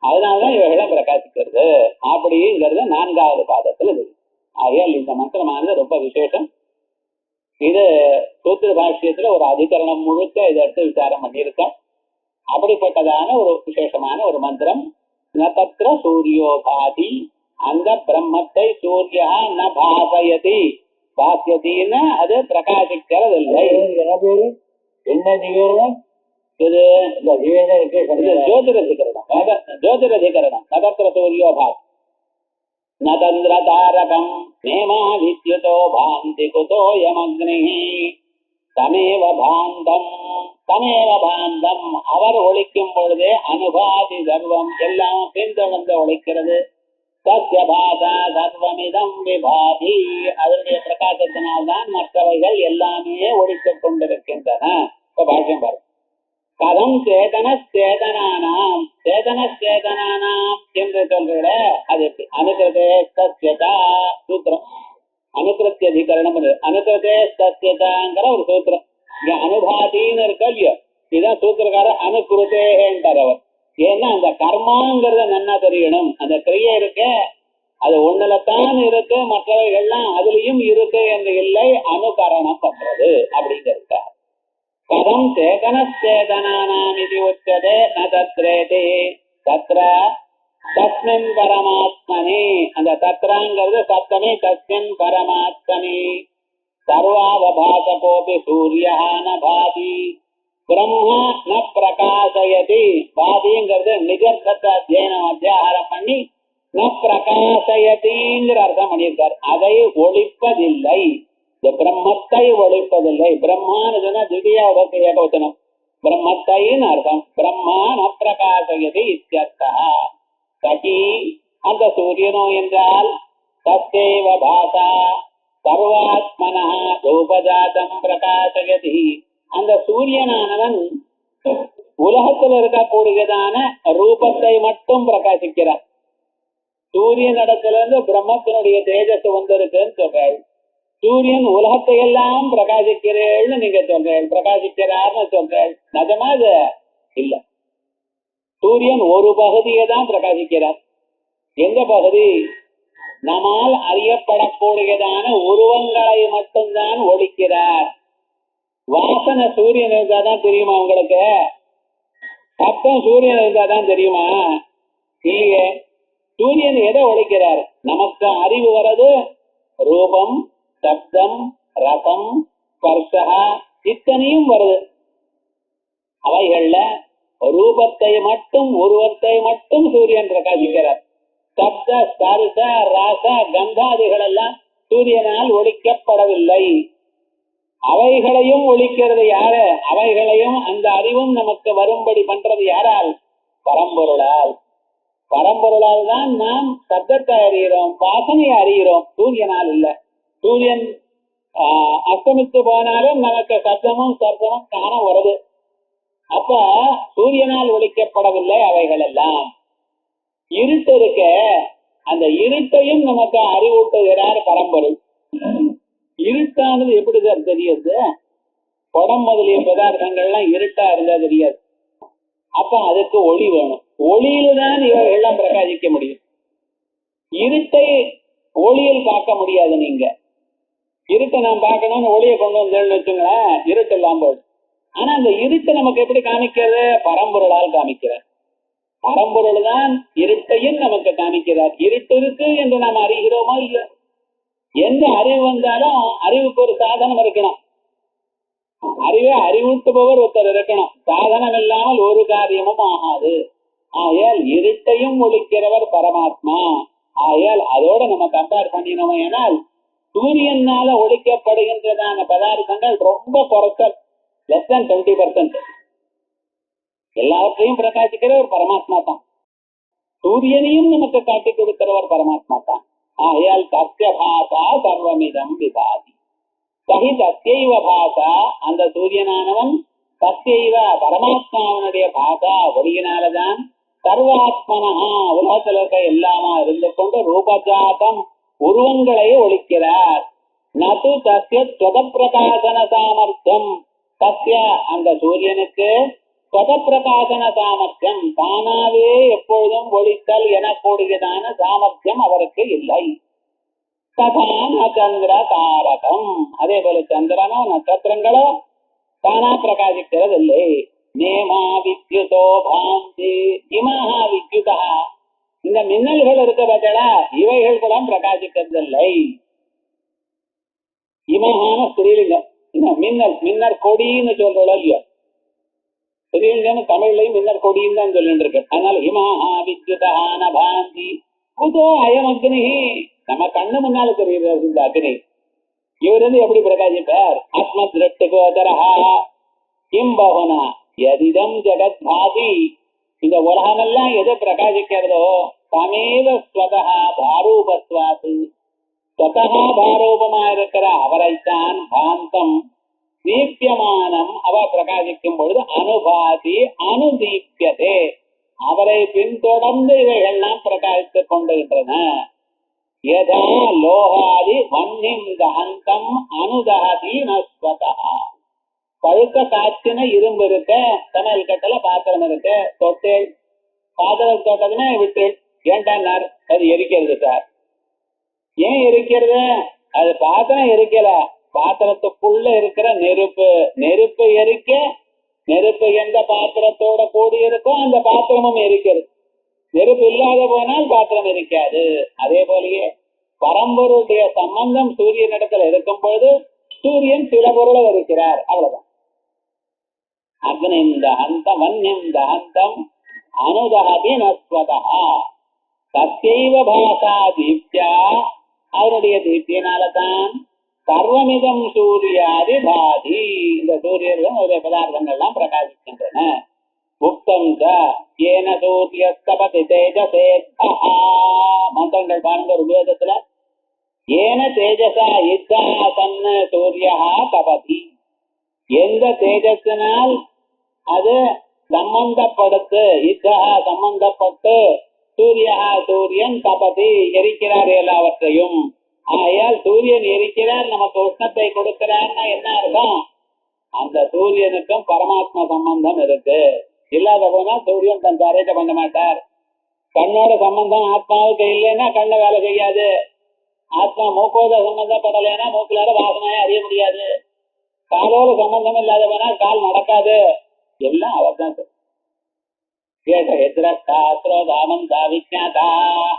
அதனாலதான் இவைகளை பிரகாசிக்கிறது அப்படிங்கிறது 4வது பாதத்துல இருக்கு. ஆகையால் இந்த மந்திரமானது ரொம்ப விசேஷம். இது சூத்திர பாஷ்யத்துல ஒரு அதிகரணம் முழுக்க இதை எடுத்து விசாரம் பண்ணியிருக்க. அப்படிப்பட்டதான ஒரு விசேஷமான ஒரு மந்திரம். ந தத்ர சூரியோபாதி, அந்த பிரம்மத்தை சூரியா ந பாசயதி. பாசியத்தின்னா அது பிரகாசிக்கிறது இல்லை. என்ன நிகழ்வு இது? ஜோதிரதிகரணம். ஜோதிரதிகரணம். நதத்ர சூரியோபாதி நதந்திர தாரகம் நேமா வித்யுதோ பாந்தி குதோயமக்னி தமேவ பாந்தம். தமேவ பாந்தம் அவர் ஒழிக்கும் பொழுதே அனுபாதி சர்வம் எல்லாம் பின்தொடர்ந்து ஒழிக்கிறது. சத்ய பாதா சர்வமிதம் விபாதி. அதனுடைய பிரகாசத்தினால்தான் மற்றவைகள் எல்லாமே ஒழித்துக் கொண்டிருக்கின்றன. இப்ப பாஷ்யம் பாருங்க. கதம் சேதனஸ்தேதனானாம், சேதனஸ்தேதனானாம் என்று சொல்ற அது எப்படி? அனுகிருதே சத்யதா சூத்திரம். அனுகிருத்தியதிகரணம். அனுகிருதே சத்யதாங்கிற ஒரு சூத்திரம். இங்க அனுபாதின்னு இருக்க இல்லையோ, இதுதான் சூத்திரக்கார அனுகிருத்தேன்றார் அவர். ஏன்னா அந்த கர்மாங்கிறத நன்னா தெரியணும். அந்த கிரியை இருக்கு, அது ஒண்ணுலத்தான் இருக்கு, மற்றவைகள்லாம் அதுலயும் இருக்கு என்று இல்லை, அனுகரணம் பண்றது அப்படிங்கிறத. கதம் சேதனஸ்தேதனானாம் இது உச்சதே ந தத்ரேதி. தத்ர தஸ்மின் பரமாத்மனி. அந்த தத்ராங்கிறது சப்தமே. தஸ்மின் பரமாத்மனி சர்வாவபாசகோபி சூர்யா ந பாதி பிரம்மா ந பிரகாசயதி. பாதிங்கிறது நிகர்த்தத்தை அத்தியனம் அத்தியாகாரம் பண்ணி ந பிரகாசயதிங்கிற அர்த்தம் பண்ணியிருக்கார். அதை ஒழிப்பதில்லை, இந்த பிரம்மத்தை ஒழிப்பதில்லை. பிரம்மான்னு சொன்னா திவ்யா விபக்தி ஏகவச்சனம். பிரம்மத்தைன்னு அர்த்தம். பிரம்மா ந பிரகாசயதி இத்யர்த்தா. சகி அந்த சூரியனோ என்றால் தத்தேவ பாசா சர்வாத்மனா ரூபஜாதம் பிரகாசயதி. அந்த சூரியனானவன் உலகத்தில் இருக்கக்கூடியதான ரூபத்தை மட்டும் பிரகாசிக்கிறார். சூரியன் இடத்திலிருந்து பிரம்மத்தினுடைய தேஜஸ் வந்திருக்குன்னு சொல்றாள். சூரியன் உலகத்தை எல்லாம் பிரகாசிக்கிறேன்னு நீங்க சொல்றேன், பிரகாசிக்கிறார்னு சொல்றேன். நிஜமா அது இல்ல. சூரியன் ஒரு பகுதியை தான் பிரகாசிக்கிறார். எந்த பகுதி? நம்மால் அறியப்படக்கூடியதான உருவங்களை மட்டும்தான் ஒழிக்கிறார். வாசனை சூரியன் இருந்தாதான் தெரியுமா உங்களுக்கு? சத்தம் சூரியன் இருந்தாதான் தெரியுமா? இல்லையே. சூரியன் எதை ஒழிக்கிறார்? நமக்கு அறிவு வர்றது ரூபம், சப்தம், ரசம், ஸ்பர்ஷா இத்தனையும் வருது. அவைகள்ல ரூபத்தை மட்டும் உருவத்தை மட்டும் சூரியன் பிரகாசிக்கிறார். சப்த, ஸ்பர்ஷ, ரச, கந்தாதிகள் எல்லாம் சூரியனால் ஒழிக்கப்படவில்லை. அவைகளையும் ஒழிக்கிறது யாரு? அவைகளையும் அந்த அறிவும் நமக்கு வரும்படி பண்றது யாரால்? பரம்பொருளால். பரம்பொருளால் தான் நாம் சப்தத்தை அறிகிறோம், வாசனையை அறிகிறோம். சூரியனால் இல்ல. சூரியன் அஸ்தமித்து போனாலும் நமக்கு சப்தமும் சப்தமும் காண வருது. அப்ப சூரியனால் ஒழிக்கப்படவில்லை அவைகள் எல்லாம். இருட்டு இருக்க, அந்த இருட்டையும் நமக்கு அறிவூட்டுகிறார் பரம்பொருள். இருட்டானது எப்படிதான் தெரியுது? குடம் முதலிய பதார்த்தங்கள்லாம் இருட்டா இருந்தா தெரியாது. அப்ப அதுக்கு ஒளி வேணும். ஒளியில தான் இவைகள்லாம் பிரகாசிக்க முடியும். இருட்டை ஒளியில் பார்க்க முடியாது. நீங்க இருட்டை நாம் பார்க்கணும்னு ஒளியை கொண்டு வந்தேன்னு வச்சுங்களேன், இருட்டு எல்லாம் போது. ஆனா அந்த இருட்டை நமக்கு எப்படி காமிக்கிறது? பரம்பொருளால் காமிக்கிறார். பரம்பொருள் தான் இருட்டையும் நமக்கு காமிக்கிறார். இருட்டு இருக்கு என்று நாம் அறிகிறோமோ இல்ல? எந்த அறிவு வந்தாலும் அறிவுக்கு ஒரு சாதனம் இருக்கணும். அறிவை அறிவூட்டுபவர் ஒருத்தர் இருக்கணும். சாதனம் இல்லாமல் ஒரு காரியமும் ஆகாது. ஆகையால் இருட்டையும் ஒழிக்கிறவர் பரமாத்மா. ஆகையால் அதோட நம்ம கம்பேர் பண்ணினோம். ஏனால் சூரியனால ஒழிக்கப்படுகின்றதான பதார்த்தங்கள் ரொம்ப குறைச்சல், லெஸ் than 20%. எல்லாவற்றையும் பிரகாசிக்கிற ஒரு பரமாத்மா தான். சூரியனையும் நமக்கு காட்டி கொடுக்கிறவர் பரமாத்மா தான். ஆகையால் தஸ்ய பாசா சர்வமிதம் விபாதி சகி தஸ்யைவ பாசா, அந்த சூரியனானவன் தஸ்யைவ பரமாத்மாவனுடைய பாசா ஒளியினாலதான் சர்வாத்மனஹா உலகத்தில் இருக்க எல்லாமா இருந்து கொண்டு ரூபஜாதம் உருவங்களை ஒழிக்கிறார். நது தஸ்ய ஸ்வத பிரகாசன சாமர்த்தியம், தஸ்ய அந்த சூரியனுக்கு ஸ்வத பிரகாசன சாமர்த்தியம் தானாவே எப்பொழுதும் ஒழித்தல் எனக்கூடியதான சாமர்த்தியம் அவருக்கு இல்லை. ததான சந்திர தாரகம், அதே போல சந்திரனோ நட்சத்திரங்களோ தானா பிரகாசிக்கிறது இல்லை. நேமா வித்யுதோ பாந்தி இமஹா வித்யுதா, இந்த மின்னல்கள் இருக்க பட்சா இவைகள் கூட பிரகாசிக்கிறது இல்லை. இமஹான ஸ்திரீலிங்கம், மின்னல் மின்னர் கொடின்னு சொல்றோம் இல்லையோ, ஸ்திரீலிங்கம் தமிழ்லையும் மின்னர் கொடின்னு தான் சொல்லிட்டு இருக்கு. அதனால இமஹா வித்யுதான பாந்தி குதோ அயம் அக்னி, நம்ம கண்ணு முன்னால தெரியுது இந்த அக்னி. இவர் வந்து எப்படி பிரகாசிப்பார்? ஆத்ம திருஷ்டி கோதரஹா கிம் பவனா யதிதம் ஜெகத் பாதி, இந்த உலகமெல்லாம் எது பிரகாசிக்கிறதோ தமேவ ஸ்வதஹா பாரூபத்வாது, ஸ்வதஹா பாரூபமா இருக்கிற அவரைத்தான் பாந்தம் தீப்யமானம் அவர் பிரகாசிக்கும் பொழுது அனுபாதி அனுதீப்யதே, அவரை பின்தொடர்ந்து இவைகள்லாம் பிரகாசித்துக் கொண்டிருக்கின்றன. யதா லோகாதி வன்னிம் தஹந்தம் அனுதஹதி நஸ்வதஹ, பழுக்க காய்ச்சின இரும்பு இருக்க, சமையல் கட்டல பாத்திரம் இருக்க, தொட்டு பாத்திரம் தொட்டதுன்னா விட்டு ஏண்டார் அது எரிக்கிறது சார். ஏன் எரிக்கிறது? அது பாத்திரம் எரிக்கல, பாத்திரத்துக்குள்ள இருக்கிற நெருப்பு, நெருப்பு எரிக்க, நெருப்பு எந்த பாத்திரத்தோட கூடி இருக்கோ அந்த பாத்திரமும் எரிக்கிறது. நெருப்பு இல்லாத போனால் பாத்திரம் எரிக்காது. அதே போலயே பரம்பொருடைய சம்பந்தம் சூரியனிடத்துல இருக்கும் பொழுது சூரியன் சில பொருளை இருக்கிறார், அவ்வளவுதான். அக்னிம் தஹந்தம் வன்னிம் தஹந்தம் அனுதஹதி நஸ்வதஹ தஸ்யைவ பாசா தீப்தியா, அவருடைய தீப்தியினால்தான் சர்வமிதம் சூரியாதி பாதி, இந்த சூரியர்களும் அவருடைய பதார்த்தங்கள்லாம் பிரகாசிக்கின்றன. உக்தம் ஏன சூரியஸ்தபதி தேஜசேத்தா, மந்திரங்கள் பாருங்க ஒரு வேதத்துல, ஏன தேஜசா இத்தா தன்ன சூரியா தபதி, எந்த தேஜத்தினால் அது சம்பந்தப்படுத்து, இத்தா சம்பந்தப்பட்டு சூரியா சூரியன் தபதி எரிக்கிறார் எல்லாவற்றையும். ஆகையால் சூரியன் எரிக்கிறார், நமக்கு உஷ்ணத்தை கொடுக்கிறார்னா என்ன அர்த்தம்? அந்த சூரியனுக்கும் பரமாத்மா சம்பந்தம் இருக்கு. இல்லாத போனா சூரியன் தன் காரியத்தை பண்ண மாட்டார். கண்ணோட சம்பந்தம் ஆத்மாவுக்கு இல்லைன்னா கண்ணை வேலை செய்யாது. ஆத்மா மூக்கோட சம்பந்தப்படலைன்னா மூக்குலார வாசனையை அறிய முடியாது. காலோட சம்பந்தம் இல்லாத போனா கால் நடக்காது. எல்லாம் அவர் தான்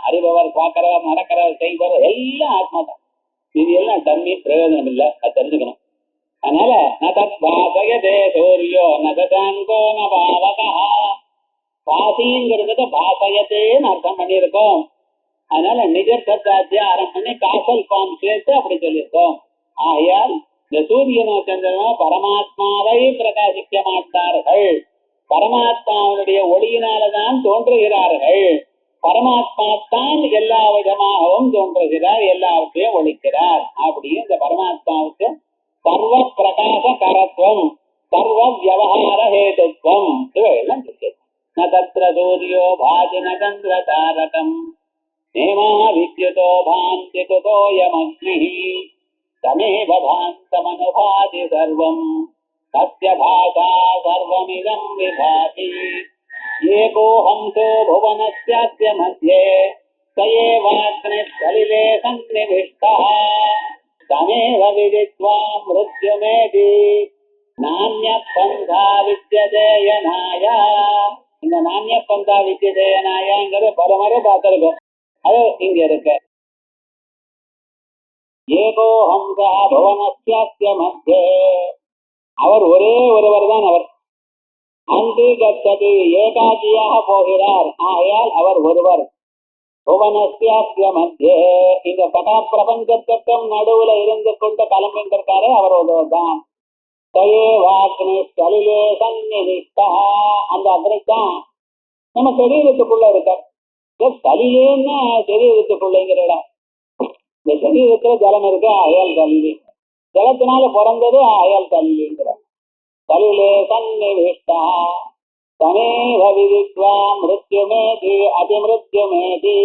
அறிபவர், பார்க்கிறவர், நடக்கிறவர், செய்பவர் எல்லாம் ஆத்மா தான். இது எல்லாம் தண்ணி பிரயோஜனம் இல்லை, அது தெரிஞ்சுக்கணும். அதனால நதத்வாசயதே சூரியோ நதங்கோ நபாவகா, பாசிங்கிறதுக்கு பாசயத்தேன்னு அர்த்தம் பண்ணியிருக்கோம். அதனால நிஜர்த்தாத்தியா ஆரம்பம் பண்ணி காசல் ஃபார்ம் சேர்த்து அப்படி சொல்லியிருக்கோம். ஆகையால் இந்த சூரியனோ சந்திரனோ பரமாத்மாவை பிரகாசிக்க மாட்டார்கள், பரமாத்மாவுடைய ஒளியினால்தான் தோன்றுகிறார்கள். பரமாத்மா தான் எல்லா விதமாகவும் தோன்றுகிறார், எல்லாவற்றையும் ஒழிக்கிறார். அப்படியே இந்த பரமாத்மாவுக்கு சர்வ பிரகாச கரத்துவம், சர்வ வியவஹார ஹேதுத்வம் இவையெல்லாம் இருக்கு. ந தத்ர சூரியோ பாதி ந சந்திர தாரகம் நேமா வித்யுதோ பாந்தி குதோயமக்னிஹ தமேவ பாந்தமனுபாதி சர்வம் தஸ்ய பாசா சர்வமிதம் விபாதி ஏகோ ஹம்சோ புவனஸ்யாஸ்ய மத்யே சயேவாக்னிஸ்தலிலே சந்நிவிஷ்டः தமேவ விதித்வா மிருத்யுமேதி நான்ய பந்தா வித்யதேயனாய. இந்த நான்ய பந்தா வித்யதேயனாயங்கிறது பலமுறை பார்த்திருக்கோம், அது இங்க இருக்கு. ஏகோ ஹம்சா புவனஸ்யாஸ்ய மத்யே, அவர் ஒரே ஒருவர் தான். அவர் அங்கு கச்சதி ஏகாகியாக போகிறார். ஆகையால் அவர் ஒருவர். புவனஸ்யாஸ்ய மத்யே, இந்த படா பிரபஞ்சத்துக்கும் நடுவுல இருந்து கொண்டு கிளம்பின்றிருக்காரு, அவர் ஒருவர் தான். சயேவாக்னி ஸ்தலிலே சந்நிவிஷ்டா, அந்த அக்னிதான் நம்ம சரீரத்துக்குள்ள இருக்க. கலிலேன்னா சரீரத்துக்குள்ளைங்கிற இடம். இந்த சரீரத்துல ஜலம் இருக்க அயல் கலிலே, ஜலத்தினால பிறந்தது அயல் கலிலேங்கிற. கலிலே சன்னிவிஷ்டா தமேவ விதித்வா மிருத்யுமேதி அதிமிருத்யுமேதி.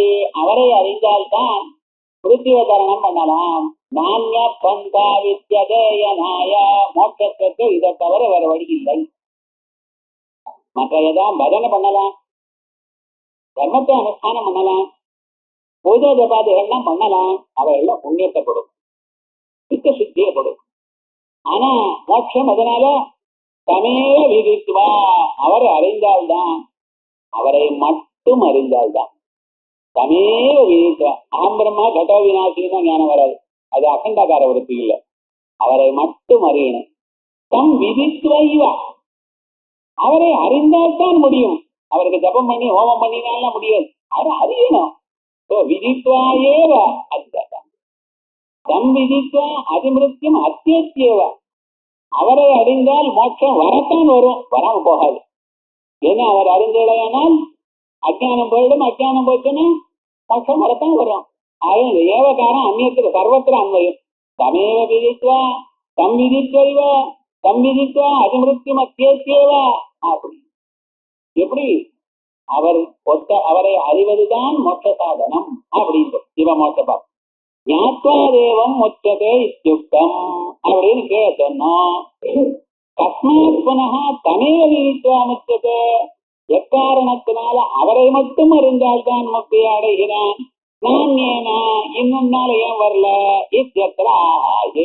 அவரை அறிந்தால்தான் மிருத்யுவ தரணம் பண்ணலாம். நான்ய பந்தா வித்யதேயனாய, மோட்சத்துக்கு இதை தவிர வேற வழி இல்லை. மற்ற ஏதாவது பஜனை பண்ணலாம், தர்மத்தை அனுஷ்டானம் பண்ணலாம், பூஜை ஜபாதிகள்லாம் பண்ணலாம், அவையெல்லாம் புண்ணியத்தை கொடுக்கும், சித்த சுத்தியை கொடுக்கும். ஆனா மோட்சம் அதனால தமேவ விதித்வா, அவரை அறிந்தால்தான், அவரை மட்டும் அறிந்தால்தான். தமேவ விதித்வா, அகம் பிரம்மா கட்டோ விநாசின்னு தான் ஞானம் வராது, அது அகண்டாகார விருத்தி இல்லை. அவரை மட்டும் அறியணும். தம் விதித்வைவா, அவரை அறிந்தால்தான் முடியும். அவருக்கு ஜபம் பண்ணி ஹோமம் பண்ணினாலாம் முடியாது, அதை அறியணும். விதித்வாயேவ அதுதான் தம் விதித்வா அதிமிருத்தியம் அத்தியத்தியவா. அவரை அறிந்தால் மோட்சம் வரத்தான் வரும், வராம போகாது. ஏன்னா அவர் அறிந்தடையானால் அஜானம் போயிடும், அஜானம் போச்சுன்னா மோட்சம் வரத்தான் வரும். ஆக ஏவகாரம் அந்நியத்தில் சர்வத்திர அன்வயம். தமேவ விதித்வா தம் விதித்வைவா தம் விதித்வா அதிமிருத்தியம் அத்தியத்தியவா. அப்படி எப்படி அவர் அவரை அறிவதுதான் மோட்ச சாதனம் அப்படின்னு இவ மோட்சப்பா. ஞாத்வா தேவம் முச்சதே இத்யுக்தம் அப்படின்னு சொன்னோம். கஸ்மாத் புனः தமேவ விதித்வா முச்சதே, எக்காரணத்தினால அவரை மட்டும் அறிந்தால்தான் முக்தியை அடைகிறான். நான் ஏனா இன்னொன்னால ஏன் வரல? இத்யத்ரா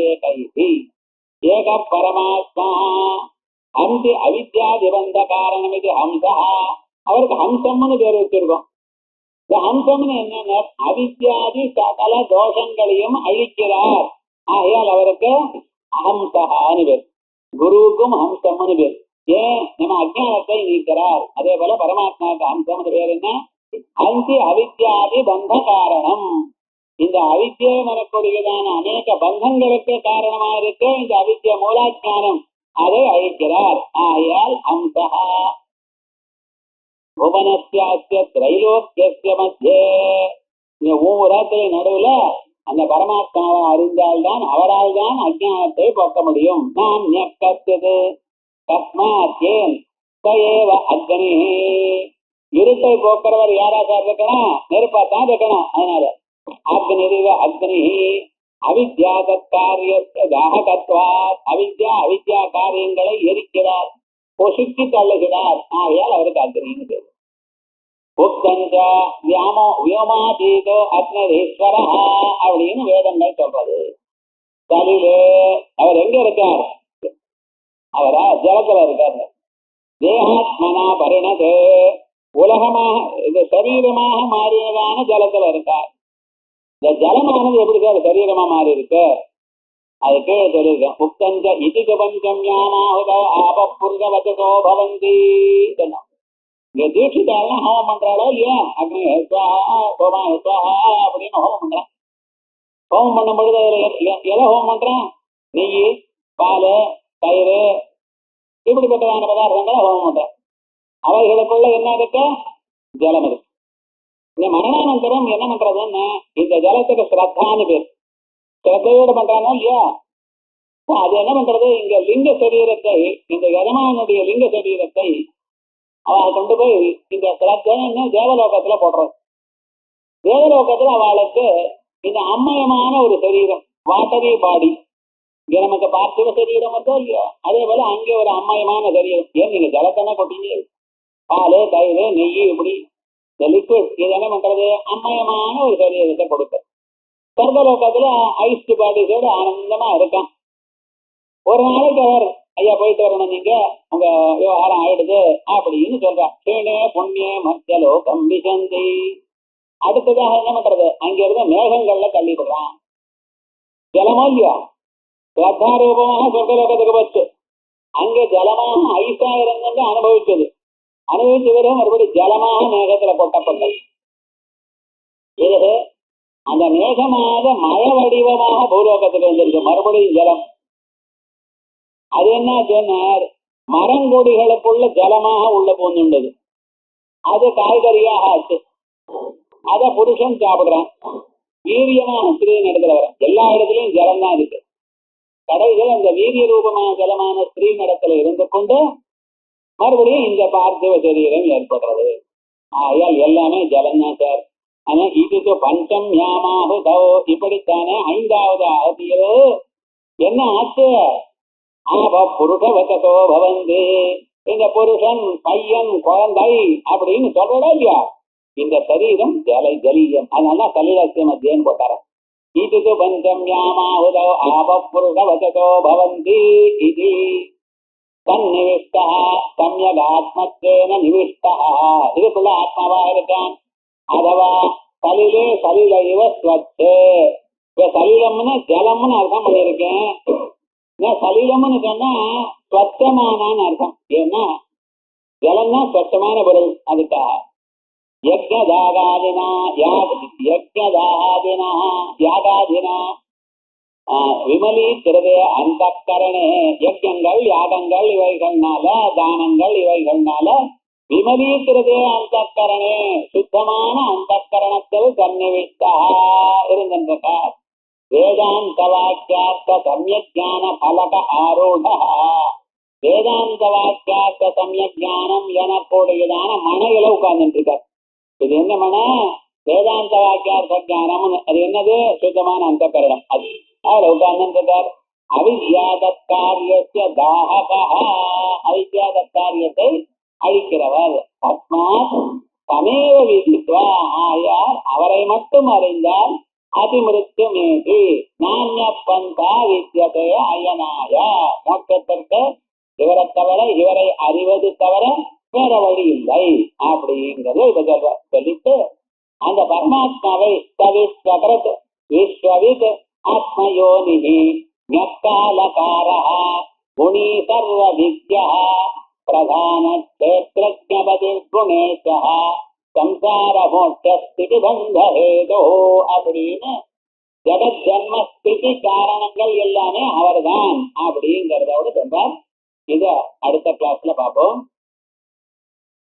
ஏகைஹி ஏக பரமாத்மா ஹம்சி அவித்யாதிபந்த காரணம். இது ஹம்சா, அவருக்கு ஹம்சம்னு பேர் வச்சிருக்கோம். இந்த ஹம்சம்னு என்னன்னா அவித்யாதி சகல தோஷங்களையும் அழிக்கிறார். ஆகையால் அவருக்கு அஹம்சகான்னு பேர். குருவுக்கும் ஹம்சம்னு பேர். ஏன்? நம்ம அஜ்ஞானத்தை நீக்கிறார். அதே போல பரமாத்மாவுக்கு ஹம்சம்னு பேர் என்ன? ஹம்சி அவித்யாதி பந்த காரணம். இந்த அவித்யை மனக்கூடியதான அநேக பந்தங்களுக்கு காரணமா இருக்கு இந்த அவித்ய மூலாஜானம், அதை அழிக்கிறார். ஆகையால் ஹம்சகா புவனஸ்யாஸ்ய திரைலோக்கியஸ்ய மத்தியே, இந்த ஊரத்திலே நடுவுல அந்த பரமாத்மாவை அறிந்தால்தான், அவரால் தான் அஜ்ஞானத்தை போக்க முடியும். நான் ஞக்கத்தது தஸ்மாத் ஏன் சயேவ அக்னி. இருட்டை போக்குறவர் யாரா சார் இருக்கணும்? நெருப்பாத்தான் இருக்கணும். அதனால அக்னிரிவ அக்னி அவித்யாகத் காரியத்தை தாககத்வாத், அவித்யா காரியங்களை எரிக்கிறார், பொசுக்கி தள்ளுகிறார். ஆகையால் அவருக்கு அக்னின்னு பேர். உக்தஞ்ச வியோமாதீதோ அக்னீஸ்வரா அப்படின்னு வேதங்கள் சொல்றது. கலிலே அவர் எங்க இருக்கார்? அவரா ஜலத்துல இருக்காரு. தேகாத்மனா பரிணது, உலகமாக இந்த சரீரமாக மாறியதான ஜலத்துல இருக்கார். இந்த ஜலமானது எப்படி சார் சரீரமா மாறி இருக்கு? அதுக்கு சொல்லியிருக்கேன். உக்தஞ்ச இதிக பஞ்சம் ஞானாஹுதோ ஆபப்புர்கவதோ பவந்தி. இங்க தீட்சிதாலாம் ஹோமம் பண்றாளோ இல்லையா? அக்னி ஹோமா அப்படின்னு ஹோமம் பண்றான். ஹோமம் பண்ணும் பொழுது எதை ஹோமம் பண்றான்? நெய், பால், தயிர், இப்படிப்பட்டதான பதார்த்தங்களை ஹோமம் பண்றான். அவைகளுக்குள்ள என்ன இருக்கு? ஜலம் இருக்கு. இந்த மரணானந்தரம் என்ன பண்றதுன்னு இந்த ஜலத்துக்கு ஸ்ரத்தான்னு பேர். ஸ்ரத்தையோடு பண்றானோ இல்லையா? அது என்ன பண்றது? இங்க லிங்க சரீரத்தை, இந்த யஜமானுடைய லிங்க சரீரத்தை அவளை கொண்டு போய் இந்த ஸ்ரத்தன்னு தேவலோகத்துல போடுறது. தேவலோகத்துல அவளுக்கு இந்த அம்மயமான ஒரு சரீரம், வாட்டரி பாடி. இங்க நமக்கு பார்த்திவ சரீரம் மட்டும் இல்லையோ, அதே போல அங்கே ஒரு அம்மயமான சரீரம். ஏன் நீங்க ஜலத்தானே கொட்டீங்க? பால், தயிர், நெய், இப்படி இந்த லிக்விட் இது என்ன பண்றது? அம்மயமான ஒரு சரீரத்தை கொடுக்க. சொர்க்கலோகத்துல ஐஸ் பாடிஸோடு ஆனந்தமா இருக்கான். ஒரு நாளைக்கு அவர் ஐயா போயிட்டு வரணும், நீங்க உங்க விவகாரம் ஆயிடுது அப்படின்னு சொல்றா. கீழே புண்ணிய மத்தியலோகம் விசந்தி. அடுத்ததாக என்ன பண்றது? அங்க இருந்த மேகங்கள்ல தள்ளிவிடுறான். ஜலமோ இல்லையா? ரத்தாரூபமாக சொர்க்கலோகத்துக்கு வச்சு அங்க ஜலமாக ஐசா இருந்தது அனுபவிச்சது. அனுபவிச்சு வரும் மறுபடி ஜலமாக மேகத்துல கொட்டப்பட்டது. இது அந்த மேகமாக மழை வடிவமாக பூலோகத்துல இருந்திருக்கு. மறுபடியும் ஜலம். அது என்ன சொன்னார்? மரங்கொடிகளுக்குள்ள ஜலமாக உள்ள பூந்துண்டது. அது காய்கறியாக ஆச்சு. அத புருஷன் சாப்பிடுறான். வீரியமான ஸ்திரீன் இடத்துல வர எல்லா இடத்துலயும் ஜலம் தான் இருக்கு. கடைகள் அந்த வீரிய ரூபமான ஜலமான ஸ்திரீன் இடத்துல இருந்து கொண்டு மறுபடியும் இந்த பார்த்திவ சரீரம் ஏற்படுறது. ஆகையால் எல்லாமே ஜலம் தான் சார். ஆனா இதுக்கு பஞ்சம் யாமாகுதோ, இப்படித்தானே ஐந்தாவது ஆதியோ என்ன ஆச்சு? புருஷவசோ பவந்து, இந்த புருஷன் பையன் குழந்தை அப்படின்னு சொல்றதா இல்லையா? இந்த சரீரம் ஜலியம், அதனால சலிலசிய மத்தியன்னு போட்டார. இதுக்கு பஞ்சம் யாமாகுதோ புருஷவசோ பவந்தி இது தன்னிவிஷ்டா சம்யக் ஆத்மத்தேன நிவிஷ்டா, இதுக்குள்ள ஆத்மாவா இருக்கான். அதவா சலிலே சலில இவ ஸ்வச்சே, சலிலம்னு ஜலம்னு அர்த்தம் பண்ணியிருக்கேன். சலிலம்னு சொன்னா ஸ்வச்சமானான்னு அர்த்தம். ஏன்னா ஜலம்னா ஸ்வச்சமான பொருள். அதுக்காக யஜ்ஞதாகாதினா யாகாதினா விமலீக்கிறதே அந்த கரணே, யஜ்ஞங்கள் யாகங்கள் இவைகள்னால தானங்கள் இவைகள்னால விமலீக்கிறதே அந்த கரணே, சுத்தமான அந்த கரணத்தில் சன்னிவிஷ்டா இருந்திருக்கார். வேதாந்த வாக்கியார்த்த சம்யஜான பலக ஆரூட, வேதாந்த வாக்கியார்த்த சம்யஜானம் எனக்கூடியதான மனையில உட்கார்ந்துட்டு இருக்கார். இது என்ன மன? வேதாந்த வாக்கியார்த்த ஜானம். அது என்னது? சுத்தமான அந்த கரணம். அது அதுல உட்கார்ந்துட்டு இருக்கார். அவித்யாதக்காரியத்தை தாககா, அவித்யாதக்காரியத்தை அழிக்கிறவர். தஸ்மாத் தமேவ விதித்வா, ஆயார் அவரை மட்டும் அறிந்தால் அதிமிருத்துமேதி நானிய பந்தா வித்யதே அயனாய, மோட்சத்திற்கு இவரை தவிர, இவரை அறிவது தவிர வேற வழி இல்லை அப்படிங்கிறது இதை சொல்லிட்டு அந்த பரமாத்மாவை விஸ்வகிருத் விஸ்வவித் ஆத்மயோனிஹி ஞக்காலகாரா குணீ சர்வ வித்யா பிரதான க்ஷேத்ரஜ்ஞபதி குணேசா சம்சார மோட்சஸ்திதி பந்தஹேதோ அப்படின்னு ஜெகத் ஜன்ம ஸ்திதி காரணங்கள் எல்லாமே அவர்தான் அப்படிங்கிறதோடு சொல்றார். இத அடுத்த கிளாஸ்ல பார்ப்போம்.